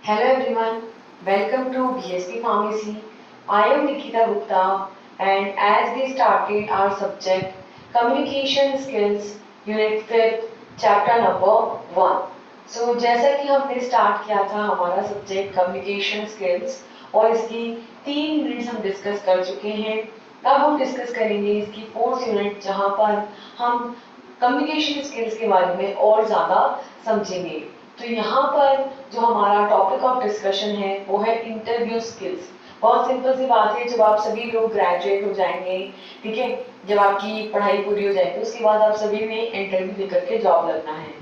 Hello everyone, welcome to BSP Pharmacy. I am Nikita Gupta and as we started our subject Communication Skills Unit 5 Chapter number 1. So जैसा कि हमने start किया था हमारा subject communication skills और इसकी 3 units हम डिस्कस कर चुके हैं। अब हम डिस्कस करेंगे इसकी 4th यूनिट जहां पर हम कम्युनिकेशन स्किल्स के बारे में और ज़्यादा समझेंगे। तो यहाँ पर जो हमारा टॉपिक ऑफ डिस्कशन है वो है इंटरव्यू स्किल्स। बहुत सिंपल सी बात है, जब आप सभी लोग ग्रेजुएट हो जाएंगे, ठीक है, जब आपकी पढ़ाई पूरी हो जाएगी उसके बाद आप सभी ने इंटरव्यू देकर के जॉब लगना है।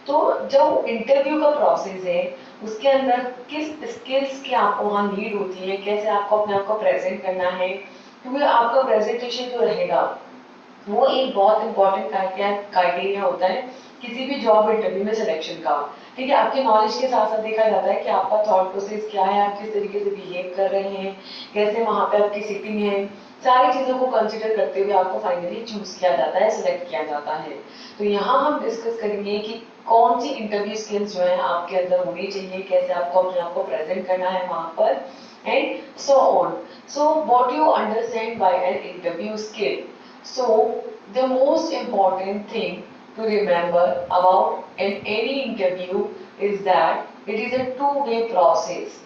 तो जो इंटरव्यू का प्रोसेस है उसके अंदर किस स्किल्स की आपको वहाँ नीड होती है, कैसे आपको अपने आप को प्रेजेंट करना है, क्योंकि आपका प्रेजेंटेशन जो रहेगा वो एक बहुत इंपॉर्टेंट क्राइटेरिया होता है किसी भी जॉब इंटरव्यू में सिलेक्शन का। ठीक है, आपके नॉलेज के साथ साथ देखा जाता है कि आपका थॉट प्रोसेस क्या है, आप किस तरीके से बिहेव कर रहे हैं, कैसे वहां पे आपकी सिटिंग है, सारी चीजों को कंसिडर करते हुए आपको फाइनली चूज किया जाता है, सिलेक्ट किया जाता है। तो यहाँ हम डिस्कस करेंगे कि कौन सी इंटरव्यू स्किल्स जो है आपके अंदर होनी चाहिए, कैसे आपको अपने आप को प्रेजेंट करना है वहां पर, and so on. So what you understand by an interview skill. So the most important thing to remember about any interview is that it is a two-way process.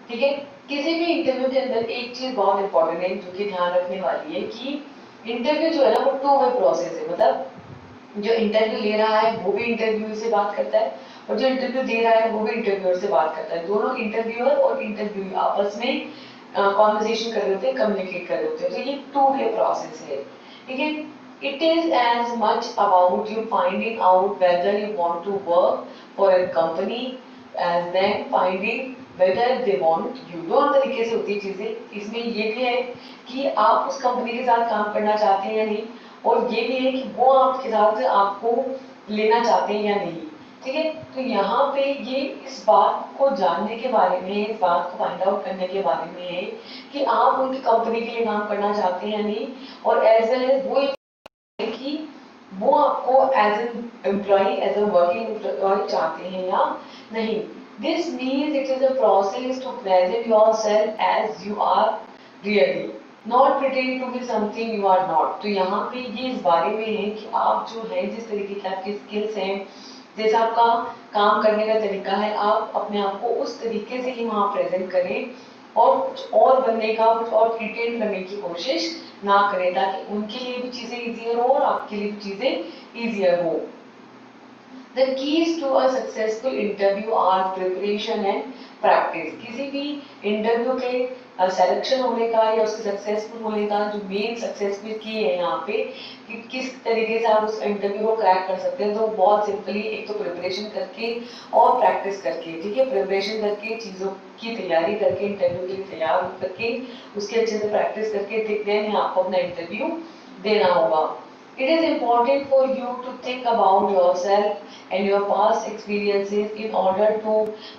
ठीक है, किसी भी इंटरव्यू के अंदर एक चीज बहुत इंपॉर्टेंट है जो कि ध्यान रखने वाली है कि इंटरव्यू जो है ना वो टू-वे प्रोसेस है। मतलब जो इंटरव्यू ले रहा है वो भी इंटरव्यू से बात करता है और जो इंटरव्यू दे रहा है वो भी इंटरव्यूअर से बात करता है। दोनों इंटरव्यूअर और इंटरव्यू आपस में कॉन्वर्सेशन कर रहे होते हैं, कम्युनिकेट कर रहे होते हैं। तो ये टू-वे प्रोसेस है। ठीक है, it is as much about you finding out whether you want to work for a company as then finding whether they want you। दोनों तरीके से होती है चीजें। इसमें ये भी है कि आप उस कंपनी के साथ काम करना चाहते हैं या नहीं, और ये भी है कि वो आपके साथ आपको लेना चाहते हैं या नहीं। ठीक है, तो यहाँ पे ये इस बात को जानने के बारे में, इस बात को फाइंड आउट करने के बारे में है कि आप उनकी कंपनी के लिए काम करना चाहते हैं या नहीं, और एज वेल एज वो कि वो आपको as an employ, as a working employ चाहते हैं या नहीं। This means it is a process to present yourself as you are really, not pretend to be something you are not. तो यहाँ पे ये इस बारे में है कि आप जो है, जिस तरीके के आपके स्किल्स हैं, जैसा आपका काम करने का तरीका है, आप अपने आप को उस तरीके से ही वहाँ प्रेजेंट करें और कुछ और बनने का, कुछ और प्रिटेंड करने की कोशिश ना करें, ताकि उनके लिए भी चीजें इजियर हो और आपके लिए भी चीजें इजियर हो। The keys to a successful interview are preparation and practice। किसी भी इंटरव्यू के सिलेक्शन होने का या उसके सक्सेसफुल होने का जो मेन सक्सेसफुल की है यहाँ पे कि किस तरीके से आप उस इंटरव्यू को क्रैक कर सकते हैं, तो बहुत सिंपली एक तो प्रिपरेशन करके और प्रैक्टिस करके। ठीक है, प्रिपरेशन करके, चीज़ों की तैयारी करके, इंटरव्यू के लिए तैयार करके, उसके अच्छे से प्रैक्टिस करके देन आपको अपना इंटरव्यू देना होगा। It is important for you to think about yourself and your past experiences in order to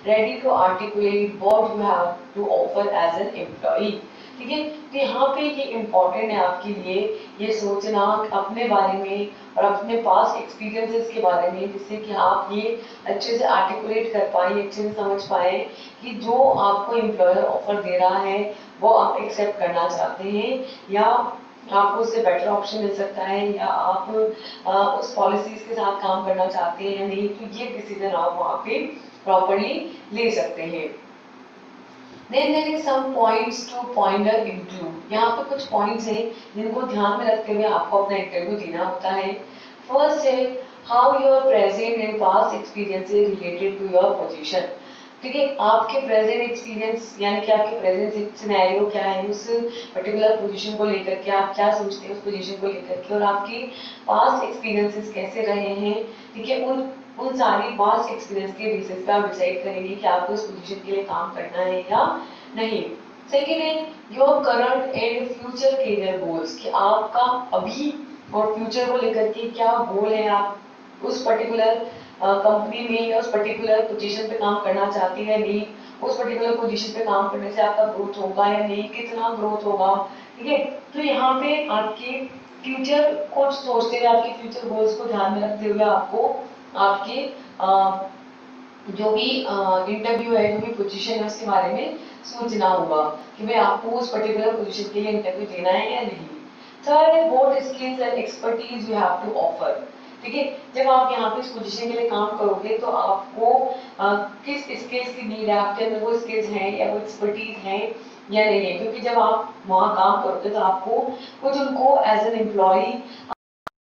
ready to articulate what you have to offer as an employee। ठीक है, तो यहाँ पे ये इम्पोर्टेंट है आपके लिए ये सोचना अपने बारे में और अपने पास एक्सपीरियंसेस के बारे में, जिससे कि आप ये अच्छे से आर्टिकुलेट कर पाए, अच्छे से समझ पाए कि जो आपको एम्प्लॉयर ऑफर दे रहा है वो आप एक्सेप्ट करना चाहते हैं या आपको उससे बेटर ऑप्शन मिल सकता है, या आप उस पॉलिसीज के साथ काम करना चाहते हैं या नहीं। तो ये डिसीजन आप वहाँ पे प्रॉपरली ले सकते हैं। Then there is some points to ponder into। यहाँ पे कुछ पॉइंट्स हैं जिनको ध्यान में रखते हुए आपको अपना इंटरव्यू देना होता है। फर्स्ट है how your present and past experiences related to your position. ठीक है, आपके प्रेजेंट एक्सपीरियंस यानी कि आपके प्रेजेंट सिनेरियो क्या है, उस पर्टिकुलर पोजीशन को लेकर के आप क्या सोचते हैं उस पोजीशन को लेकर के, और आपके पास्ट एक्सपीरियंसेस कैसे रहे हैं। ठीक है, उन सारी पास्ट एक्सपीरियंस के बेसिस पे आप डिसाइड करेंगे कि आपको उस पोजीशन के लिए काम करना है या नहीं। सेकेंड है your current and future career goals, कि आपका अभी और फ्यूचर को लेकर के क्या गोल है, आप उस पर्टिकुलर कंपनी में या उस पर्टिकुलर पोजीशन पे काम करना चाहती है नहीं, उस पर्टिकुलर पोजीशन पे काम करने से आपका ग्रोथ होगा या नहीं, कितना ग्रोथ होगा। ठीक है, तो यहाँ पे आपके फ्यूचर को सोचते हुए, आपके फ्यूचर गोल्स को ध्यान में रखते हुए आपको आपके जो भी इंटरव्यू है, जो भी पोजीशन है उसके बारे में सोचना होगा कि भाई आपको उस पर्टिकुलर पोजीशन के लिए इंटरव्यू देना है या नहीं। Third, what skills and expertise you have to offer. ठीक है, जब आप यहाँ पे इस पोजीशन के लिए काम करोगे तो आपको किस स्किल्स की नीड है, आपके अंदर वो स्किल्स हैं या वो एक्सपर्टीज हैं या नहीं है, क्योंकि जब आप वहाँ काम करोगे तो आपको कुछ उनको एज एन एम्प्लॉय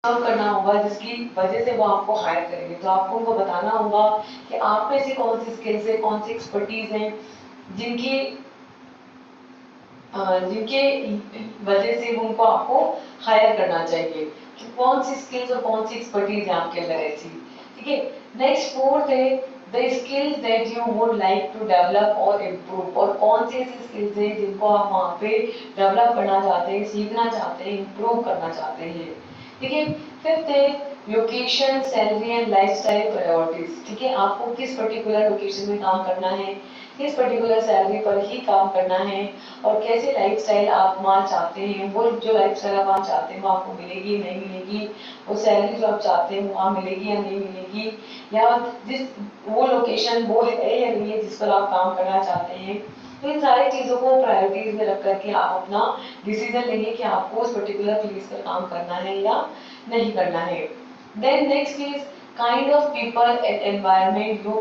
काम करना होगा जिसकी वजह से वो आपको हायर करेंगे। तो आपको उनको बताना होगा कि आप में से कौन सी स्किल्स है, कौन सी एक्सपर्टीज है जिनकी जिनके वजह से वो उनको आपको हायर करना चाहिए, कि कौन सी स्किल्स और कौन सी एक्सपर्टीज है आपके अंदर ऐसी। ठीक है, नेक्स्ट फोर्थ है the skills that you would like to develop और इम्प्रूव। और कौन सी ऐसी स्किल्स हैं जिनको आप वहाँ पे डेवलप करना चाहते हैं, सीखना चाहते हैं, इम्प्रूव करना चाहते हैं। ठीक है, फिफ्थ है location, salary and lifestyle priorities. ठीक है, आपको किस पर्टिकुलर लोकेशन में काम करना है, किस पर्टिकुलर सैलरी पर ही काम करना है, और कैसे लाइफस्टाइल आप वहाँ चाहते हैं, वो जो लाइफस्टाइल आप वहाँ चाहते हैं वो आपको मिलेगी नहीं मिलेगी, वो सैलरी जो आप चाहते हैं वहाँ मिलेगी या नहीं मिलेगी, या जिस वो लोकेशन वो है या नहीं है जिस पर आप काम करना चाहते हैं। तो इन सारी चीज़ों को प्रायोरिटीज में रख करके आप अपना डिसीजन लेंगे कि आपको उस पर्टिकुलर प्लेस पर काम करना है या नहीं करना है। Then next is kind of people and environment you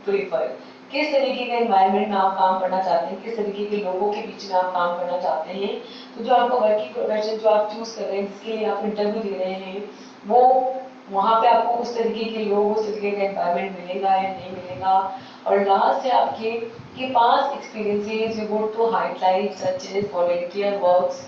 prefer. किस तरीके का एनवायरनमेंट में आप काम करना चाहते हैं, किस तरीके के लोगों के बीच में आप काम करना चाहते हैं। तो जो आपका वर्किंग प्रोफेशन जो आप चूज कर रहे हैं, जिसके लिए आप इंटरव्यू दे रहे हैं, वो वहाँ पे आपको उस तरीके के लोग, उस तरीके का एनवायरनमेंट मिलेगा या नहीं मिलेगा। और लास्ट है आपके कि पास experiences you would to highlight such as volunteer works,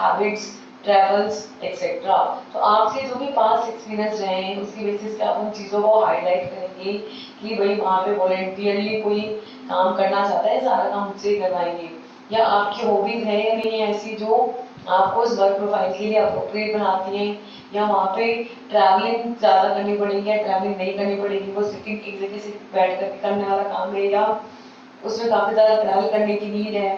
habits, travels etcetera. तो आपके जो भी पास एक्सपीरियंस रहे हैं उसकी बेसिस पे आप उन चीज़ों को हाईलाइट करेंगे कि भाई वहाँ पे वॉलंटियरली कोई काम करना चाहता है, सारा काम मुझसे ही करवाएंगे, या आपकी हॉबीज है या नहीं है ऐसी जो आपको उस वर्क प्रोफाइल के लिए अप्रोप्रिएट बनाती हैं, या वहाँ पे ट्रैवलिंग ज़्यादा करनी पड़ेगी या ट्रैवलिंग नहीं करनी पड़ेगी, वो सिटिंग एक जगह से बैठ करके करने वाला काम है, या उसमें काफ़ी ज़्यादा ट्रैवल करने की नीड है,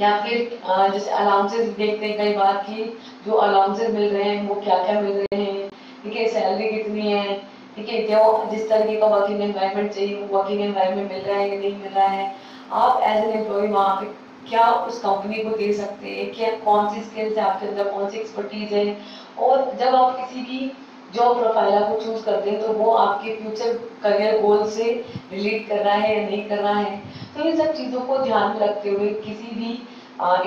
या फिर जैसे अलाउंसेस देखते हैं कई बार कि जो अलाउंसेस मिल रहे हैं वो क्या क्या मिल रहे हैं। ठीक है, सैलरी कितनी है। ठीक है, जो जिस तरीके का वर्किंग एनवायरनमेंट चाहिए वो वर्किंग एनवायरनमेंट मिल रहा है या नहीं मिल रहा है। आप एज एन एम्प्लॉय वहाँ पे क्या उस कंपनी को दे सकते हैं, क्या कौन सी स्किल्स है आपके अंदर, कौन सी एक्सपर्टीज है। और जब आप किसी भी जॉब प्रोफाइल को चूज करते हैं तो वो आपके फ्यूचर करियर गोल से रिलेट कर रहा है या नहीं कर रहा है। तो इन सब चीज़ों को ध्यान में रखते हुए किसी भी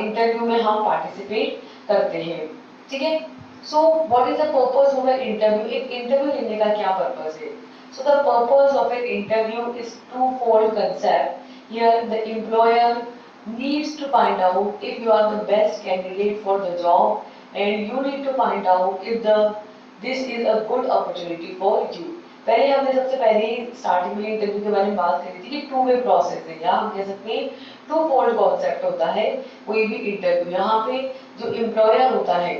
इंटरव्यू में हम पार्टिसिपेट करते हैं। ठीक है, so what is the purpose of an interview. एक इंटरव्यू लेने का क्या पर्पस है। So the purpose of an interview is twofold concept. Here the employer needs to find out if you are the best candidate for the job, and you need to find out if this is a good opportunity for you। पहले हमने सबसे पहले starting में interview के बारे में बात करी थी कि टू वे प्रोसेस है, या हम कह सकते हैं टू फोल्ड कॉन्सेप्ट होता है कोई भी इंटरव्यू। यहाँ पे जो एम्प्लॉयर होता है,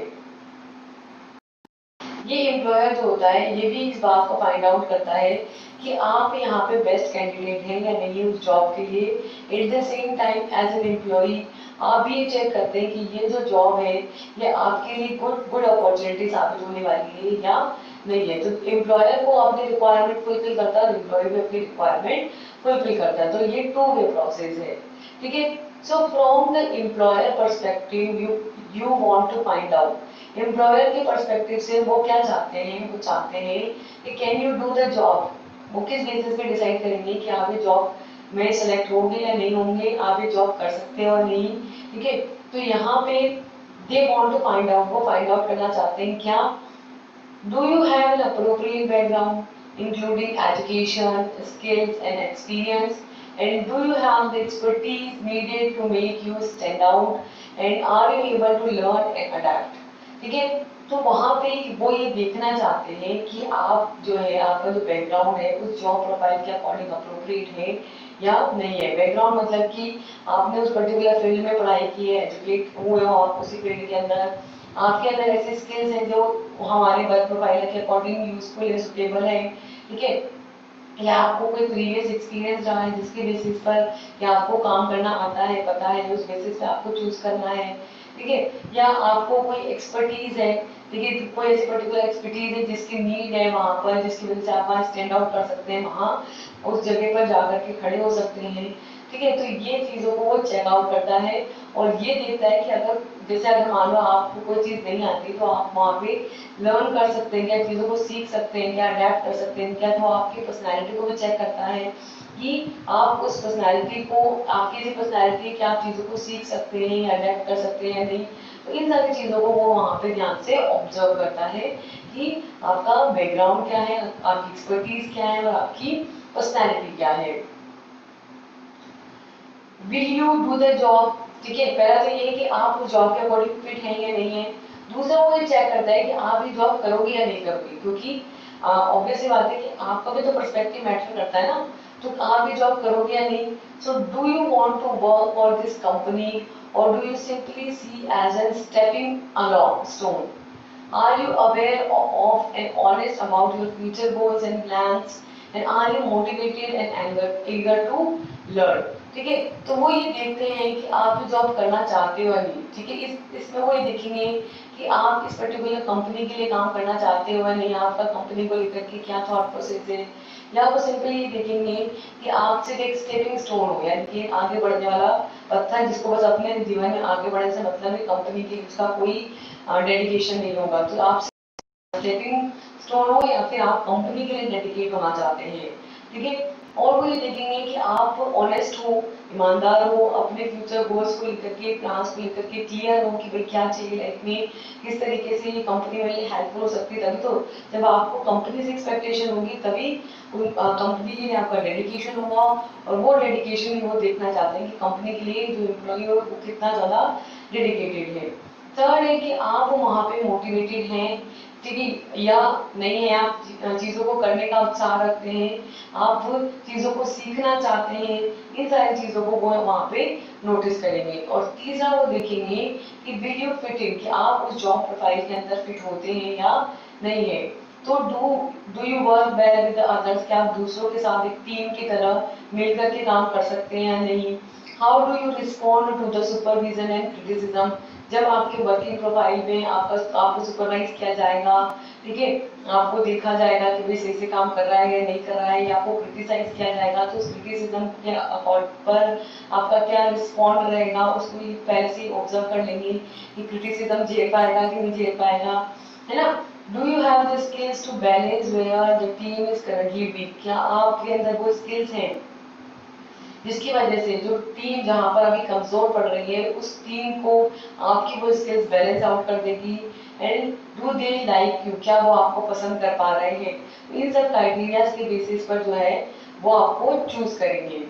ये एम्प्लॉयर जो होता है ये भी इस बात को फाइंड आउट करता है कि आप यहाँ पे बेस्ट कैंडिडेट हैं या नहीं उस जॉब के लिए। At the same time as an employ आप भी ये चेक करते हैं कि ये जो जॉब है ये आपके लिए गुड अपॉर्चुनिटी साबित होने वाली है या नहीं है। तो एम्प्लॉयर को अपनी रिक्वायरमेंट फुलफिल करता है, एम्प्लॉय भी अपनी रिक्वायरमेंट फुलफिल करता है। तो ये टू वे प्रोसेस है। ठीक है, so from the employer perspective you want to find out. Employer के पर्सपेक्टिव से वो क्या चाहते हैं, वो चाहते हैं कि can you do the job. वो किस बेसिस पे डिसाइड करेंगे कि आप ये जॉब में सेलेक्ट होंगे या नहीं होंगे, आप ये जॉब कर सकते हैं और नहीं। ठीक है, तो यहाँ पे they want to find out, वो फाइंड आउट करना चाहते हैं क्या do you have an appropriate background including education, skills and experience, and do you have the expertise needed to make you stand out, and are you able to learn and adapt। ठीक है, तो वहाँ पे वो ये देखना चाहते हैं कि आप जो है आपका जो बैकग्राउंड है उस जॉब प्रोफाइल के अकॉर्डिंग अप्रोप्रिएट है या नहीं है। बैकग्राउंड मतलब कि आपने उस पर्टिकुलर फील्ड में पढ़ाई की है, एजुकेट हुए हो आप उसी फील्ड के अंदर, आपके अंदर ऐसे स्किल्स हैं जो हमारे वर्क प्रोफाइल के अकॉर्डिंग यूजफुल है, सुटेबल है। ठीक है, या आपको कोई प्रीवियस एक्सपीरियंस रहा है जिसके बेसिस पर या आपको काम करना आता है, पता है, उस बेसिस पे आपको चूज करना है। ठीक है, या आपको कोई एक्सपर्टीज है, ठीक है, कोई ऐसी पर्टिकुलर एक्सपर्टीज है जिसकी नीड है वहाँ पर, जिसकी वजह से आप वहाँ स्टैंड आउट कर सकते हैं, वहाँ उस जगह पर जाकर के खड़े हो सकते हैं। ठीक है, तो ये चीज़ों को वो चेक आउट करता है और ये देखता है कि अगर जैसे अगर मान लो आपको कोई चीज़ नहीं आती तो आप वहाँ पे लर्न कर सकते हैं क्या, चीज़ों को सीख सकते हैं क्या, अडेप्ट कर सकते हैं क्या। तो आपकी पर्सनैलिटी को भी चेक करता है कि आप उस पर्सनैलिटी को, आपकी जो पर्सनैलिटी क्या आप चीज़ों को सीख सकते हैं या अडेप्ट कर सकते हैं या नहीं। तो इन सारी चीज़ों को वो वहाँ पे ध्यान से ऑब्जर्व करता है कि आपका बैकग्राउंड क्या है, आपकी एक्सपर्टीज क्या है और आपकी पर्सनैलिटी क्या है। Will you do the job, ठीक है, पहला तो ये है कि आप उस जॉब के अकॉर्डिंग फिट हैं या नहीं है। दूसरा वो ये चेक करता है कि आप ये जॉब करोगे या नहीं करोगे, क्योंकि ऑब्वियस सी बात है कि आपका भी तो पर्सपेक्टिव मैटर करता है ना, तो आप ये जॉब करोगे या नहीं। So do you want to work for this company or do you simply see as a stepping along stone? Are you aware of and honest about your future goals and plans? And are you motivated and eager to learn? ठीक है, तो वो ये देखते हैं कि आप जो जॉब करना चाहते हो या नहीं। ठीक है, इसमें वो ये देखेंगे कि आप इस पर्टिकुलर कंपनी के लिए काम करना चाहते हो या नहीं, आपका कंपनी को लेकर के क्या थॉट प्रोसेस है, या वो सिंपली ये देखेंगे कि आप सिर्फ एक स्टेपिंग स्टोन हो, यानी कि आगे बढ़ने वाला पत्थर जिसको बस अपने जीवन में आगे बढ़ने से मतलब है, कंपनी की उसका कोई डेडिकेशन नहीं होगा। तो आप स्टेपिंग स्टोन हो या फिर आप कंपनी के लिए डेडिकेट होना चाहते हैं। ठीक है, और वो ये देखेंगे कि आप ऑनेस्ट हो, ईमानदार हो, अपने फ्यूचर गोल्स को लेकर के, प्लान्स को लेकर के क्लियर हो कि भाई क्या चाहिए लाइफ में, किस तरीके से ये कंपनी मेरे लिए हेल्पफुल हो सकती है। तभी तो जब आपको कंपनी से एक्सपेक्टेशन होगी तभी कंपनी के लिए आपका डेडिकेशन होगा, और वो डेडिकेशन वो देखना चाहते हैं कि कंपनी के लिए जो एम्प्लॉई है वो कितना ज़्यादा डेडिकेटेड है। थर्ड है कि आप वहाँ पे मोटिवेटेड हैं, ठीक है, या नहीं है, आप चीज़ों को करने का उत्साह रखते हैं, आप चीज़ों को सीखना चाहते हैं। इन सारी चीज़ों को वो वहाँ पे नोटिस करेंगे। और तीसरा वो देखेंगे कि विल यू फिट इन, कि आप उस जॉब प्रोफाइल के अंदर फिट होते हैं या नहीं है। तो do you work well with others, क्या आप दूसरों के साथ एक टीम की तरह मिलकर के काम कर सकते हैं या नहीं। How do you respond to the supervision and criticism, जब आपके वर्किंग प्रोफाइल में आपको सुपरवाइज किया जाएगा, ठीक है, आपको देखा जाएगा कि भाई सही से काम कर रहा है या नहीं कर रहा है, या आपको क्रिटिसाइज किया जाएगा तो उस क्रिटिसिज्म के अकॉर्ड पर आपका क्या रिस्पॉन्ड रहेगा, उसको पहले से ऑब्जर्व कर लेंगे कि क्रिटिसिज्म झेल पाएगा कि नहीं झेल पाएगा, है ना। Do you have the skills to balance where the team is currently weak, क्या आपके अंदर वो स्किल्स हैं जिसकी वजह से जो टीम जहां पर अभी कमजोर पड़ रही है उस टीम को आपकी वो स्किल्स बैलेंस आउट कर देगी। And do they like you, क्या वो आपको पसंद कर पा रहे हैं। इन सब क्राइटेरियाज के बेसिस पर जो है वो आपको चूज करेंगे।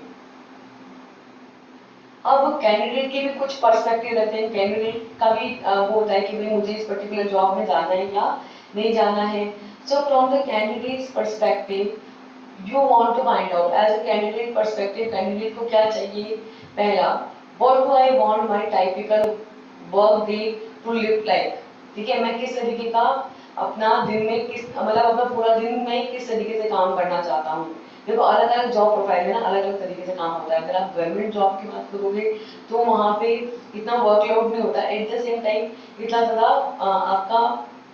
अब कैंडिडेट के भी कुछ पर्सपेक्टिव रहते हैं, कैंडिडेट का भी वो होता है कि भाई मुझे इस पर्टिकुलर जॉब में जाना है या नहीं जाना है। So from the candidates perspective you want to find out as a candidate perspective, candidate को क्या चाहिए। पहला, what do I want my typical work day to look like, ठीक है, मैं किस तरीके का अपना दिन में किस मतलब अपना पूरा दिन में किस तरीके से काम करना चाहता हूँ। देखो अलग अलग जॉब प्रोफाइल में ना अलग अलग तरीके से काम होता है। अगर आप गवर्नमेंट जॉब की बात करोगे तो वहाँ पे इतना वर्कलोड नहीं होता, एट द सेम टाइम इतना ज़्यादा आपका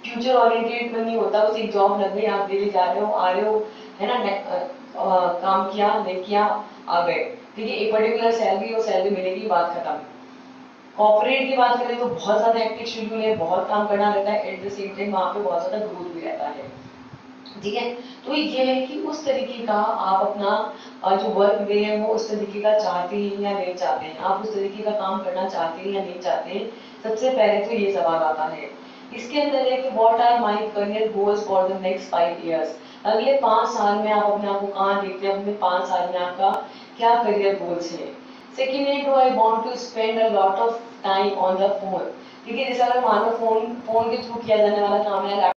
फ्यूचर ओरिएंटेड नहीं होता। बस एक जॉब लग गई, आप डेली जा रहे हो आ रहे हो, है ना, काम किया नहीं किया आ गए, ठीक है, एक पर्टिकुलर सैलरी और सैलरी मिलेगी, बात खत्म। कॉर्पोरेट की बात करें तो बहुत ज्यादा एक्टिव शेड्यूल है, बहुत काम करना रहता है, एट द सेम टाइम वहाँ पे बहुत ज्यादा ग्रोथ भी रहता है। ठीक है, तो ये है कि उस तरीके का आप अपना जो वर्क डे है वो उस तरीके का चाहते हैं या नहीं चाहते हैं, आप उस तरीके का काम करना चाहते हैं या नहीं चाहते हैं। सबसे पहले तो ये सवाल आता है। इसके अंदर है कि what are my career goals for the next 5 years, अगले 5 साल में आप अपने आप को कहाँ देखते हैं, अपने 5 साल में आपका क्या करियर गोल्स है। सेकेंड है, do I want to spend a lot of time on the phone, ठीक है, जैसे अगर मान लो फोन के थ्रू किया जाने वाला काम है,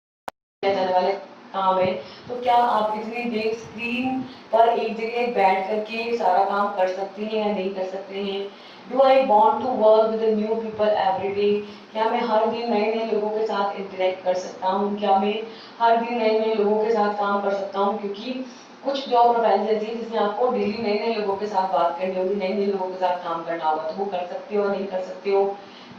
किया जाने वाले काम है, तो क्या आप इतनी देर स्क्रीन पर एक जगह बैठ करके सारा काम कर सकते हैं या नहीं कर सकते हैं। Do I want to work with new people every day, क्या मैं हर दिन नए नए लोगों के साथ इंटरेक्ट कर सकता हूँ, क्या मैं हर दिन नए नए लोगों के साथ काम कर सकता हूँ, क्योंकि कुछ जॉब प्रोफाइल्स ऐसी है जिसमें आपको डेली नए नए लोगों के साथ बात करनी होगी, नए नए लोगों के साथ काम करना होगा, तो वो कर सकते हो नहीं कर सकते हो।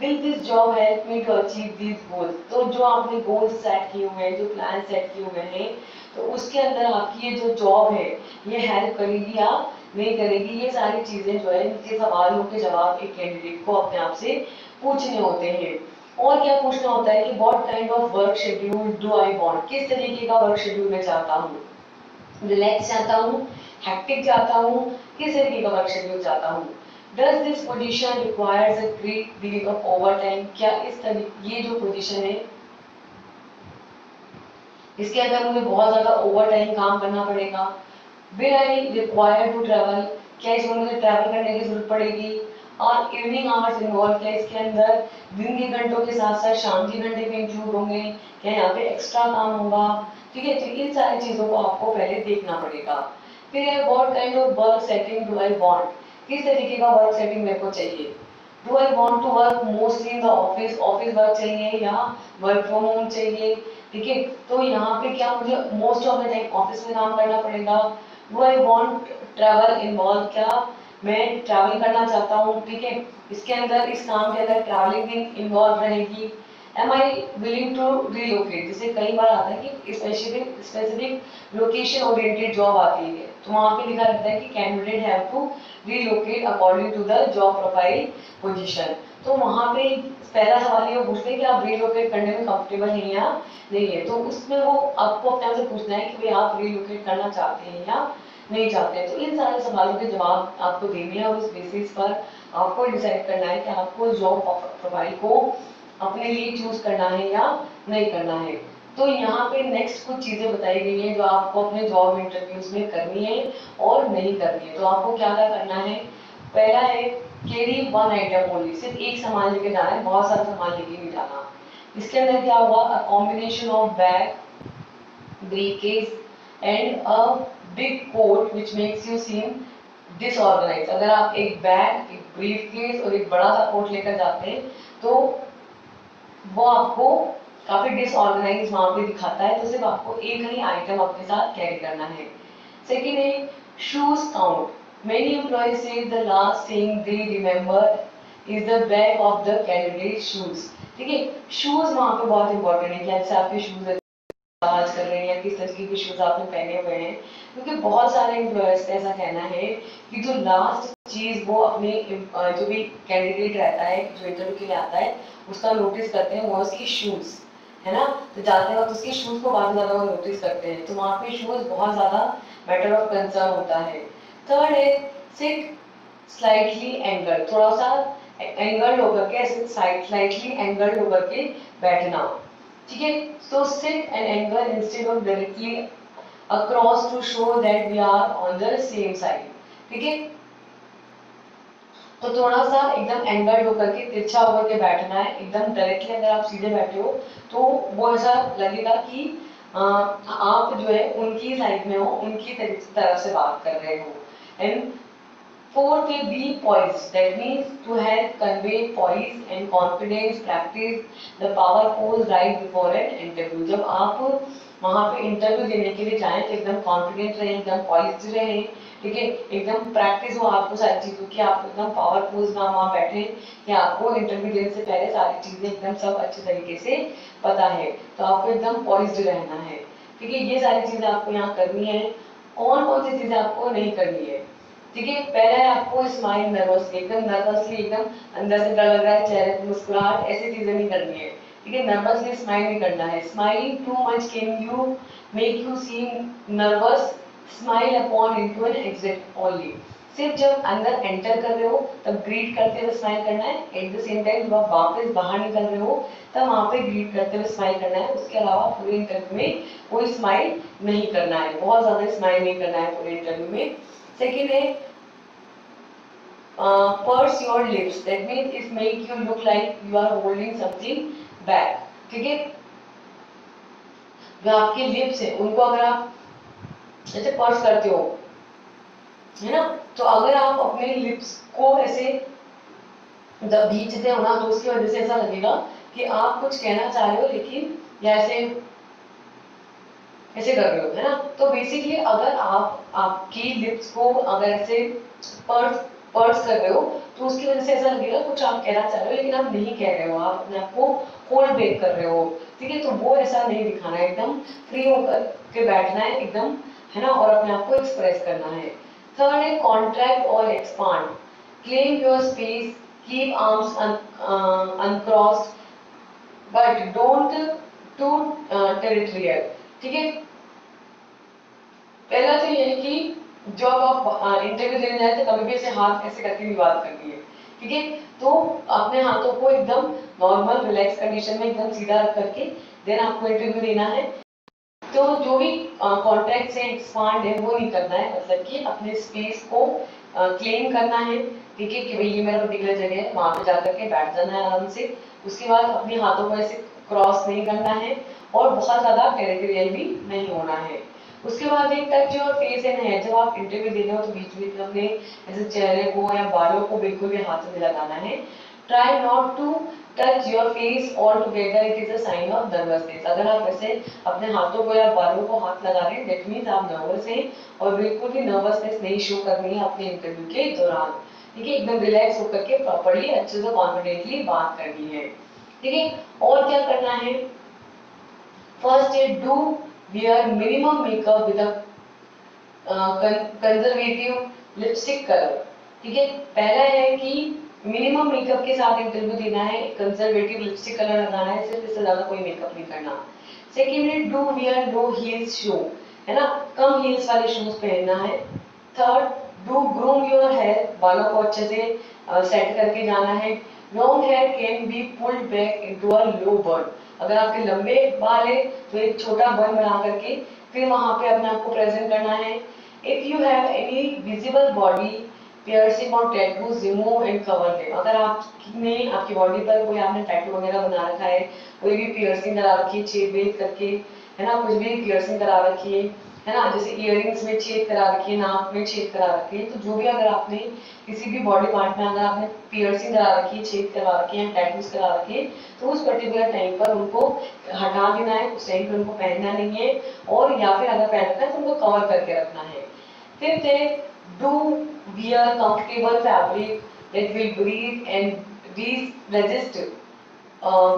Will this job help me to achieve these goals. तो जो आपने गोल्स सेट किए हुए हैं, जो प्लान सेट किए हुए हैं, तो उसके अंदर आपकी ये जो जॉब है ये हेल्प करेगी या नहीं करेगी। ये सारी चीजें जो है, इनके सवालों के जवाब एक कैंडिडेट को अपने आप से पूछने होते हैं। और क्या पूछना होता है कि what kind of work schedule do I want, किस तरीके का वर्क शेड्यूल मैं चाहता हूँ, रिलैक्स चाहता हूँ, हेक्टिक चाहता हूँ, किस तरीके का वर्क शेड्यूल चाहता हूँ। Does this position requires a great deal of over time, क्या इस तरीके ये जो पोजीशन है इसके अंदर मुझे बहुत ज्यादा ओवर टाइम काम करना पड़ेगा। Will I require to travel, क्या इसमें मुझे ट्रैवल करने की जरूरत पड़ेगी। और इवनिंग आवर्स इन्वॉल्व, क्या इसके अंदर दिन के घंटों के साथ साथ शाम के घंटे भी इंक्लूड होंगे, क्या यहाँ पे एक्स्ट्रा काम होगा। ठीक है, तो इन सारी चीजों को आपको पहले देखना पड़ेगा। फिर है what kind of work setting do I want, किस तरीके का वर्क सेटिंग मेरे को चाहिए। Do I want to work mostly in the office, office work चाहिए या वर्क फ्रॉम होम चाहिए। ठीक है, तो यहाँ पे क्या मुझे most of the time office में काम करना पड़ेगा। Do I want travel involve, क्या मैं ट्रैवल करना चाहता हूँ। ठीक है, इसके अंदर इस काम के अंदर ट्रैवलिंग भी इन्वॉल्व रहेगी। Am I willing to relocate, जैसे कई बार आता है कि specific specific location oriented job आती है, तो वहाँ पे लिखा रहता है कि candidate have to relocate according to the job profile position. तो वहाँ पे पहला सवाल ये पूछते हैं कि आप रिलोकेट करने में कंफर्टेबल हैं या नहीं है, तो उसमें वो आपको अपने आप से पूछना है कि भाई आप रिलोकेट करना चाहते हैं या नहीं चाहते हैं। तो इन सारे सवालों के जवाब आपको देने हैं और उस बेसिस पर आपको डिसाइड करना है कि आपको जॉब प्रोफाइल को अपने लिए चूज करना है या नहीं करना है। तो यहाँ पे नेक्स्ट कुछ चीजें बताई गई हैं जो आपको अपने जॉब इंटरव्यूज में करनी है और नहीं करनी है। तो आपको क्या क्या करना है। पहला है कैरी वन आइटम ओनली, सिर्फ एक सामान लेके जाना है, बहुत सारा सामान लेके नहीं जाना। इसके अंदर क्या होगा, a combination of bag, briefcase and a big coat which makes you seem disorganized। अगर आप एक बैग, एक ब्रीफकेस और एक बड़ा सा कोट लेकर जाते हैं तो वो आपको काफी डिसऑर्गेनाइज वहां पे दिखाता है, तो सिर्फ आपको एक ही आइटम अपने साथ कैरी करना है। सेकेंड है शूज काउंट। मेनी एम्प्लॉयज से the last thing they remember is the bag of the candidate shoes. ठीक है, शूज वहां पे बहुत इंपॉर्टेंट है, जैसे आपके शूज आवाज कर रहे हैं या किस तरीके के शूज आपने पहने हुए हैं, क्योंकि बहुत सारे एम्प्लॉयर्स का ऐसा कहना है कि जो लास्ट चीज वो अपने जो भी कैंडिडेट रहता है जो इंटरव्यू के लिए आता है उसका नोटिस करते हैं वो उसकी शूज है ना। तो जाते वक्त उसके शूज को बहुत ज्यादा वो नोटिस करते हैं, तो वहाँ पे शूज बहुत ज्यादा मैटर ऑफ कंसर्न होता है। थर्ड है सिट स्लाइटली एंगल, थोड़ा सा एंगल होकर के ऐसे स्लाइटली एंगल होकर के बैठना। ठीक है, so sit and angle instead of directly across to show that we are on the same side। ठीक है, तो थोड़ा सा एकदम एंगल होकर के तिरछा होकर के बैठना है। एकदम डायरेक्टली अगर आप सीधे बैठे हो तो वो ऐसा लगेगा कि आप जो है उनकी साइड में हो, उनकी तरफ से बात कर रहे हो। एंड fourth है be poised, that means to help convey poise and confidence, practice the power pose right before an interview। जब आप वहाँ पे इंटरव्यू देने के लिए जाएं तो एकदम कॉन्फिडेंट रहें, एकदम पॉइज्ड रहें। ठीक है, एकदम प्रैक्टिस हो आपको सारी चीज़ों की, आप एकदम पावर पोज में वहाँ बैठे कि आपको इंटरव्यू देने से पहले सारी चीज़ें एकदम सब अच्छे तरीके से पता है, तो आपको एकदम पॉइज्ड रहना है। ठीक है, ये सारी चीज़ें आपको यहाँ करनी है। कौन कौन सी चीज़ें आपको नहीं करनी है। ठीक है, पहला है आपको स्माइल नर्वसली, एकदम नर्वसली, एकदम अंदर से डर लग रहा है, चेहरे पे मुस्कुराहट, ऐसी चीजें नहीं करनी है। ठीक है, नर्वसली स्माइल नहीं करना है। Smiling too much can you make you seem nervous, smile upon into an exit only. सिर्फ जब अंदर एंटर कर रहे हो तब ग्रीट करते हुए स्माइल करना है, एट द सेम टाइम जब आप वापस बाहर निकल रहे हो तब वहां पे ग्रीट करते हुए स्माइल करना है। उसके अलावा पूरे इंटरव्यू में कोई स्माइल नहीं करना है, बहुत ज्यादा स्माइल नहीं करना है पूरे इंटरव्यू में। सेकेंड है purse your lips, that means it make you look like you are holding something back। ठीक है, जो आपके लिप्स है उनको अगर आप ऐसे पर्स करते हो है ना, तो अगर आप अपने लिप्स को ऐसे जब भींचते हो ना तो उसकी वजह से ऐसा लगेगा कि आप कुछ कहना चाह रहे हो लेकिन या ऐसे ऐसे कर रहे हो है ना। तो बेसिकली अगर आप आपकी लिप्स को अगर ऐसे पर्स पर्स कर रहे हो तो उसकी वजह से ऐसा लगेगा कुछ आप कहना चाह रहे हो लेकिन आप नहीं कह रहे हो, आप अपने आप को होल्ड बैक कर रहे हो, ठीक है। तो वो ऐसा नहीं दिखाना है, एकदम फ्री होकर के बैठना है एकदम, है ना, और अपने आप को एक्सप्रेस करना है। थर्ड है कॉन्ट्रैक्ट और expand, claim your space, keep arms uncrossed but don't to territorial, ठीक है। पहला तो ये है कि जब आप इंटरव्यू देने जाए तो कभी भी ऐसे हाथ ऐसे करके नहीं बात करनी है, ठीक है। तो अपने हाथों को एकदम नॉर्मल रिलैक्स कंडीशन में एकदम सीधा रख करके देन आपको इंटरव्यू देना है। तो जो भी कॉन्ट्रैक्ट से एक्सपांड है वो नहीं करना है, मतलब कि अपने स्पेस को क्लेम करना है, ठीक है, कि भाई ये मेरा पर्टिकुलर जगह है, वहां पे जाकर के बैठ जाना है आराम से। उसके बाद अपने हाथों को ऐसे क्रॉस नहीं करना है और बहुत ज्यादा टेरिटोरियल भी नहीं होना है। उसके बाद एक touch your face and head, जब आप इंटरव्यू दे रहे हो तो बीच बीच में अपने ऐसे चेहरे को या बालों को बिल्कुल भी हाथ से लगाना है। Try not to touch your face altogether, it is a sign of nervousness. अगर आप ऐसे अपने हाथों को या बालों को हाथ लगा रहे हैं दैट मीन्स आप नर्वस हैं और बिल्कुल भी नर्वसनेस नहीं शो करनी है अपने इंटरव्यू के दौरान, ठीक है। एकदम रिलैक्स होकर के प्रॉपर्ली अच्छे से कॉन्फिडेंटली बात करनी है, ठीक है। और क्या करना है, फर्स्ट है do wear minimum makeup with conservative lipstick colour, ठीक है। पहला है कि मिनिमम मेकअप के साथ इंटरव्यू देना है, कंजर्वेटिव लिपस्टिक कलर लगाना है, सिर्फ इससे ज्यादा कोई मेकअप नहीं करना। सेकेंड है do wear no heels shoe, है ना, कम हील्स वाले शूज पहनना है। Third do groom your hair, बालों को अच्छे से सेट करके जाना है। Long hair can be pulled back into a low bun, अगर आपके लंबे बाल है तो एक छोटा बन बना करके फिर वहां पे अपने आप को प्रेजेंट करना है। If you have any visible body piercing और tattoos remove and cover them, अगर आपने आपकी बॉडी पर कोई आपने टैटू वगैरह बना रखा है, कोई भी पियर्सिंग करा रखी है छेद वेद करके, है ना, कुछ भी पियर्सिंग करा रखी है ना, जैसे इयररिंग्स में छेद करा रखी है, नाक में छेद करा रखी है, तो जो भी अगर आपने किसी भी बॉडी पार्ट में अगर आपने पियर्सिंग करा रखी है, छेद करा रखी है, टैटूज करा रखी है, तो उस पर्टिकुलर टाइम पर उनको हटा देना है, उस टाइम पर उनको पहनना नहीं है, और या फिर अगर पहनना है तो उनको कवर करके रखना है। फिफ्थ है do wear comfortable fabric that will breathe and resist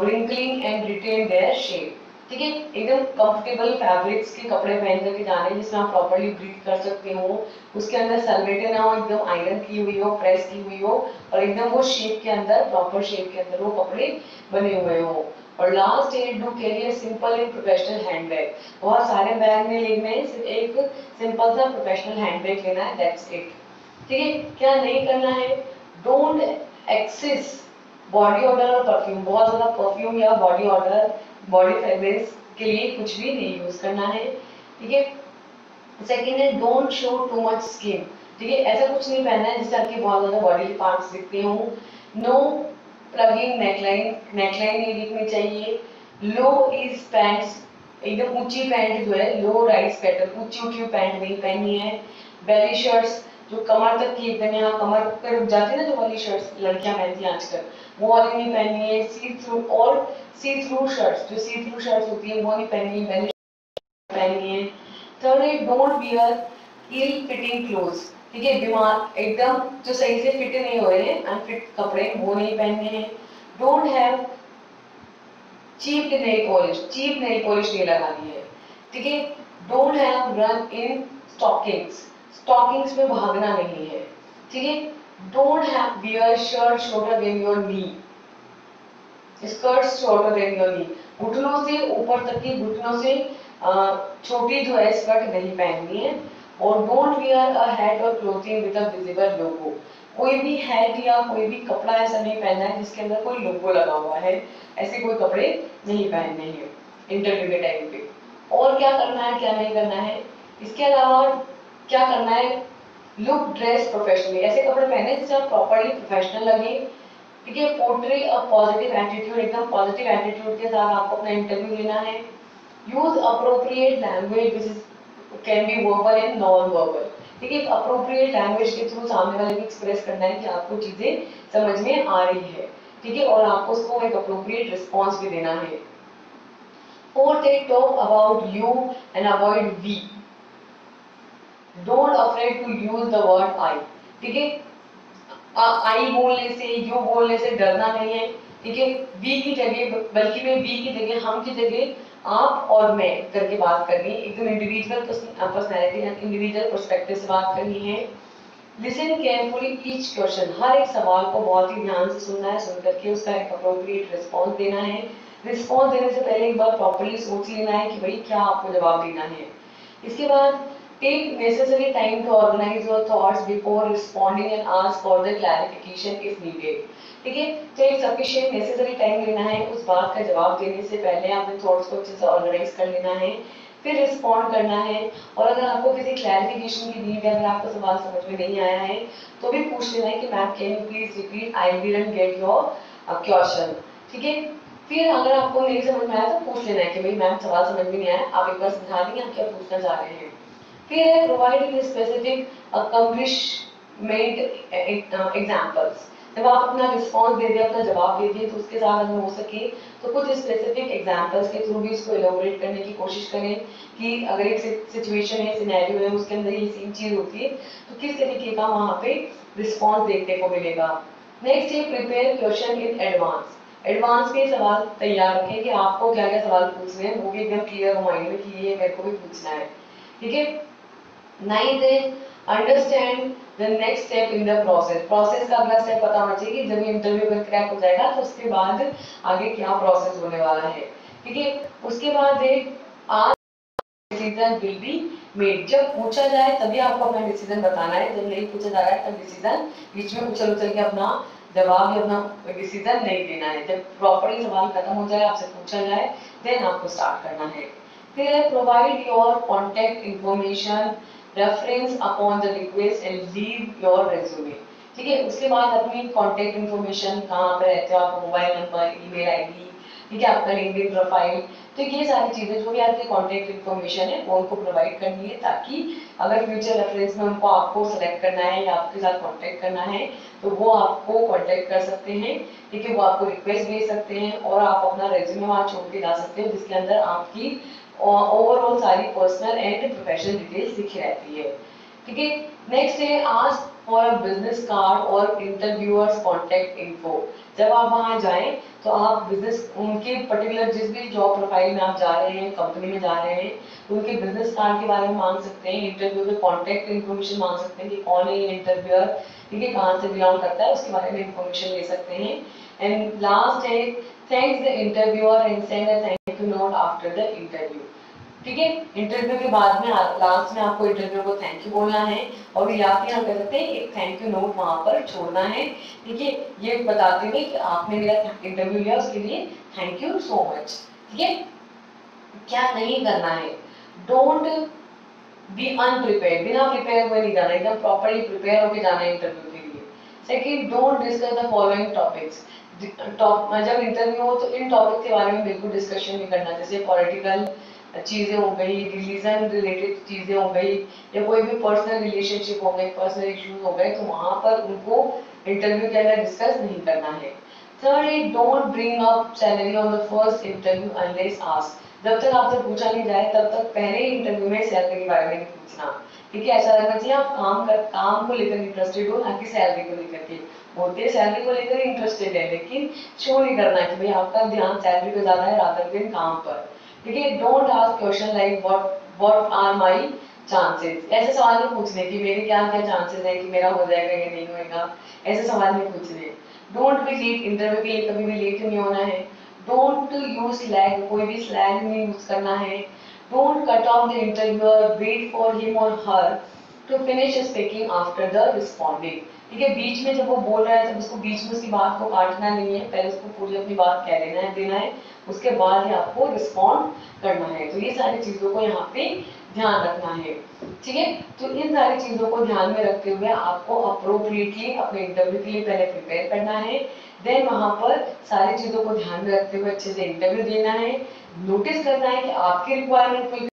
wrinkling and retain their shape, ठीक है। एकदम कंफर्टेबल फैब्रिक्स के कपड़े पहन करके जाने जिसमें आप प्रॉपर्ली ब्रीथ कर सकते हो, उसके अंदर सलवेटे ना हो, एकदम आयरन की हुई हो, प्रेस की हुई हो, और एकदम वो शेप के अंदर, प्रॉपर शेप के अंदर वो कपड़े बने हुए हो। और लास्ट है do carry a simple and professional handbag, बहुत सारे बैग में लेने हैं, सिर्फ एक सिंपल सा प्रोफेशनल हैंडबैग लेना है, दैट्स इट, ठीक है। क्या नहीं करना है, डोंट एक्सेस बॉडी ऑर्डर और परफ्यूम, बहुत ज्यादा परफ्यूम या बॉडी ऑर्डर बॉडी फ्रेग्रेंस के लिए कुछ भी नहीं यूज करना है, ठीक है। सेकेंड है don't show too much skin, ठीक है, ऐसा कुछ नहीं पहनना है जिससे आपकी बहुत ज्यादा बॉडी पार्ट्स दिखते हो। नो प्लगिंग नेकलाइन, नेकलाइन नहीं दिखनी चाहिए। लो इज पैंट्स, एकदम ऊंची पैंट जो है, लो राइज पैटर्न, ऊंची ऊंची पैंट नहीं पहननी है। बेली शर्ट्स जो कमर तक की एकदम यहाँ कमर पर रुक जाती है ना, जो वाली शर्ट्स लड़कियां पहनती हैं आजकल, वो वाली नहीं पहननी है। सी थ्रू और सी थ्रू शर्ट्स, जो सी थ्रू शर्ट्स होती है वो नहीं पहननी है, बेली पहननी है। थर्ड है don't wear ill fitting clothes, ठीक है, बीमार एकदम जो सही से फिट नहीं हो रहे हैं, अनफिट कपड़े वो नहीं पहनने हैं। Don't have cheap nail polish नहीं लगानी है, ठीक है। Don't have run in stockings, stockings में भागना नहीं है, ठीक है। Don't have wear shirt shorter than your knee, skirts shorter than your knee, घुटनों से ऊपर तक की, घुटनों से छोटी जो है स्कर्ट नहीं पहननी है। और डोंट वियर अ हैट और क्लोथिंग विद अ विजिबल लोगो, कोई भी हैट या कोई भी कपड़ा ऐसा नहीं पहनना है जिसके अंदर कोई लोगो लगा हुआ है, ऐसे कोई कपड़े नहीं पहनने हैं इंटरव्यू के टाइम पे। और क्या करना है क्या नहीं करना है, इसके अलावा क्या करना है, लुक ड्रेस प्रोफेशनली, ऐसे कपड़े पहने जिससे आप प्रॉपर्ली प्रोफेशनल लगे, ठीक है। पोर्ट्रे अ पॉजिटिव एटीट्यूड, एकदम पॉजिटिव एटीट्यूड के साथ आपको अपना इंटरव्यू लेना है। Use appropriate language which is can be verbal and non verbal, ठीक है। अप्रोप्रिएट लैंग्वेज के थ्रू सामने वाले को एक्सप्रेस करना है कि आपको चीजें समझ में आ रही है, ठीक है, और आपको उसको एक अप्रोप्रिएट रिस्पॉन्स भी देना है। फोर्थ है talk about you and avoid we, don't afraid to use the word I, ठीक है। आई बोलने से, यू बोलने से डरना नहीं है, ठीक है। वी की जगह, बल्कि में वी की जगह, हम की जगह आप और मैं करके बात करनी है, एकदम individual personality and individual perspective से बात करनी है। लिसन केयरफुली ईच क्वेश्चन, हर एक सवाल को बहुत ही ध्यान से सुनना है, सुन करके उसका एक अप्रोप्रिएट रिस्पॉन्स देना है। रिस्पॉन्स देने से पहले एक बार प्रॉपर्ली सोच लेना है कि भाई क्या आपको जवाब देना है। इसके बाद take necessary time to organise your thoughts before responding and ask for the clarification if needed, ठीक है। तो एक सफिशिएंट नेसेसरी टाइम लेना है उस बात का जवाब देने से पहले, अपने थॉट्स को अच्छे से ऑर्गेनाइज कर लेना है, फिर रिस्पॉन्ड करना है। और अगर आपको किसी क्लैरिफिकेशन की नीड है, अगर आपको सवाल समझ में नहीं आया है तो भी पूछ लेना है कि ma'am can you please repeat, I didn't get your question, ठीक है। फिर अगर आपको नहीं समझ में आया तो पूछ लेना है कि भाई मैम सवाल समझ में नहीं आया, आप एक बार समझा देंगे, आप क्या पूछना चाह रहे हैं। फिर है प्रोवाइडिंग स्पेसिफिक अकम्प्लिशमेंट एग्जांपल्स, जब आप अपना रिस्पॉन्स दे दिए, अपना जवाब दे दिए, तो उसके साथ अगर हो सके तो कुछ स्पेसिफिक एग्जांपल्स के थ्रू भी इसको एलोबरेट करने की कोशिश करें कि अगर एक सिचुएशन है, सिनेरियो है, उसके अंदर ये सेम चीज होती है तो किस तरीके का वहां पे रिस्पॉन्स देखने को मिलेगा। नेक्स्ट है prepare question in advance, advance में सवाल तैयार रखें कि आपको क्या क्या सवाल पूछने हैं, वो भी एकदम क्लियर हो माइंड में कि ये मेरे को भी पूछना है, ठीक है। नाइन्थ है understand the next step in the process, process का अगला स्टेप पता होना चाहिए कि जब इंटरव्यू में क्रैक हो जाएगा तो उसके बाद आगे क्या प्रोसेस होने वाला है, ठीक है। उसके बाद है आज डिसीजन विल बी मेड, जब पूछा जाए तभी आपको अपना डिसीजन बताना है, जब नहीं पूछा जा रहा है तब डिसीजन बीच में उछल उछल के अपना जवाब या अपना डिसीजन नहीं देना है। जब प्रॉपर्ली सवाल खत्म हो जाए, आपसे पूछा जाए, देन आपको स्टार्ट करना है। फिर है provide your contact information reference upon the request and leave your resume, ठीक है। उसके बाद अपनी कॉन्टैक्ट इंफॉर्मेशन, कहाँ पे रहते हो आप, मोबाइल नंबर, ईमेल आईडी, ठीक है, आपका लिंक्डइन प्रोफाइल, तो ये सारी चीजें जो भी आपकी कॉन्टैक्ट इन्फॉर्मेशन है वो उनको प्रोवाइड करनी है, ताकि अगर फ्यूचर रेफरेंस में उनको आपको सेलेक्ट करना है या आपके साथ कॉन्टैक्ट करना है तो वो आपको कॉन्टैक्ट कर सकते हैं, ठीक है। वो आपको रिक्वेस्ट भेज सकते हैं और आप अपना रेज्यूमे वहाँ छोड़ के जा सकते हो जिसके अंदर आपकी ओवरऑल सारी पर्सनल एंड प्रोफेशनल डिटेल्स लिखी रहती है, ठीक है। नेक्स्ट है ask for a business card और इंटरव्यूअर्स कॉन्टैक्ट इन्फो, जब आप वहां जाएं तो आप बिजनेस उनके पर्टिकुलर जिस भी जॉब प्रोफाइल में आप जा रहे हैं, कंपनी में जा रहे हैं, तो उनके बिजनेस कार्ड के बारे में मांग सकते हैं, इंटरव्यू के कॉन्टैक्ट इन्फॉर्मेशन मांग सकते हैं कि कौन है ये इंटरव्यूअर, ठीक है, कहाँ से बिलोंग करता है, उसके बारे में इंफॉर्मेशन ले सकते हैं। एंड लास्ट है thanks the interviewer and send a thank you note after the interview, ठीक है। इंटरव्यू के बाद में लास्ट में आपको इंटरव्यू को थैंक यू बोलना है और या फिर हम कह सकते हैं एक थैंक यू नोट वहां पर छोड़ना है, ठीक है, ये बताते हुए कि आपने मेरा इंटरव्यू लिया उसके लिए थैंक यू सो मच, ठीक है। क्या नहीं करना है, डोंट बी अनप्रिपेयर्ड, बिना प्रिपेयर हुए नहीं जाना, एकदम प्रॉपर्ली प्रिपेयर होकर जाना है इंटरव्यू के लिए। Second, don't discuss the following topics, जब इंटरव्यू हो तो इन टॉपिक के बारे में बिल्कुल डिस्कशन नहीं करना, जैसे पॉलिटिकल चीजें हो गई, रिलीजन रिलेटेड चीजें हो गई, या कोई भी पर्सनल रिलेशनशिप हो गए, पर्सनल इश्यूज हो गए, तो वहां पर उनको इंटरव्यू के अंदर डिस्कस नहीं करना है। थर्ड है don't bring up salary on the first interview unless asked, जब तक आपसे पूछा नहीं जाए तब तक पहले ही इंटरव्यू में सैलरी के बारे में नहीं पूछना, ठीक है। ऐसा लगना चाहिए आप काम को लेकर इंटरेस्टेड हो, ना कि सैलरी को लेकर के। होते सैलरी को लेकर इंटरेस्टेड है लेकिन शो नहीं करना कि भाई आपका ध्यान सैलरी पे ज्यादा है रादर देन काम पर, ठीक है। Don't ask question like what are my chances, ऐसे सवाल नहीं पूछने कि मेरे क्या क्या चांसेस है कि मेरा हो जाएगा या नहीं होएगा, ऐसे सवाल नहीं पूछने। डोंट बी लेट, इंटरव्यू के लिए कभी भी लेट नहीं होना है। डोंट यूज स्लैग, कोई भी स्लैग नहीं यूज करना है। Don't cut off the interviewer, wait for him और her to finish speaking after the responding, ठीक है। बीच में जब वो बोल रहा है तब उसको बीच में उसकी बात को काटना नहीं है, पहले उसको पूरी अपनी बात कह लेना है, देना है, उसके बाद ही आपको रिस्पॉन्ड करना है। तो ये सारी चीजों को यहाँ पे ध्यान रखना है, ठीक है। तो इन सारी चीजों को ध्यान में रखते हुए आपको अप्रोप्रिएटली अपने इंटरव्यू के लिए पहले प्रिपेयर करना है, देन वहां पर सारी चीजों को ध्यान में रखते हुए अच्छे से इंटरव्यू देना है, नोटिस करना है कि आपकी requirement full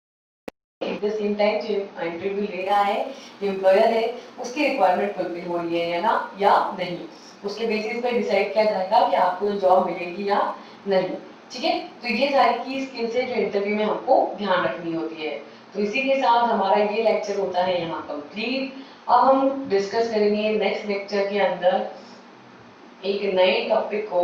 eight the same time जो इंटरव्यू ले रहा है, जो एम्प्लॉयर है, उसकी रिक्वायरमेंट फुलफिल हो रही है या ना या नहीं, उसके बेसिस पे डिसाइड किया जाएगा कि आपको जॉब मिलेगी या नहीं, ठीक है। तो ये सारी की स्किल्स है जो इंटरव्यू में हमको ध्यान रखनी होती है। तो इसी के साथ हमारा ये लेक्चर होता है यहाँ कंप्लीट। अब हम डिस्कस करेंगे नेक्स्ट लेक्चर के अंदर एक नए टॉपिक को,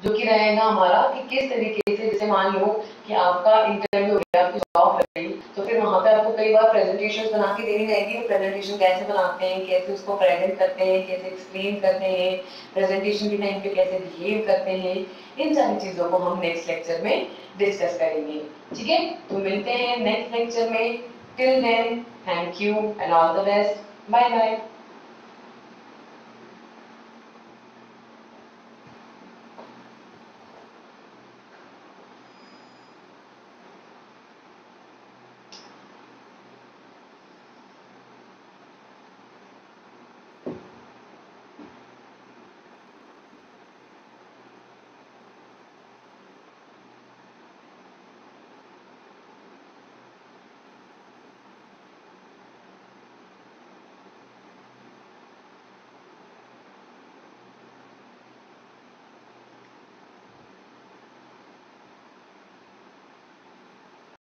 जो कि रहेगा हमारा कि किस तरीके से, जैसे मान लो कि आपका इंटरव्यू हो गया, आपकी जॉब लग गई, तो फिर वहां पे आपको कई बार प्रेजेंटेशन बना के देनी रहेगी। प्रेजेंटेशन कैसे बनाते हैं, कैसे उसको प्रेजेंट करते हैं, कैसे एक्सप्लेन करते हैं, प्रेजेंटेशन के टाइम पे कैसे बिहेव करते हैं, इन सारी चीजों को हम नेक्स्ट लेक्चर में डिस्कस करेंगे। ठीक है, तो मिलते हैं नेक्स्ट लेक्चर में। Till then, thank you and all the best. Bye bye.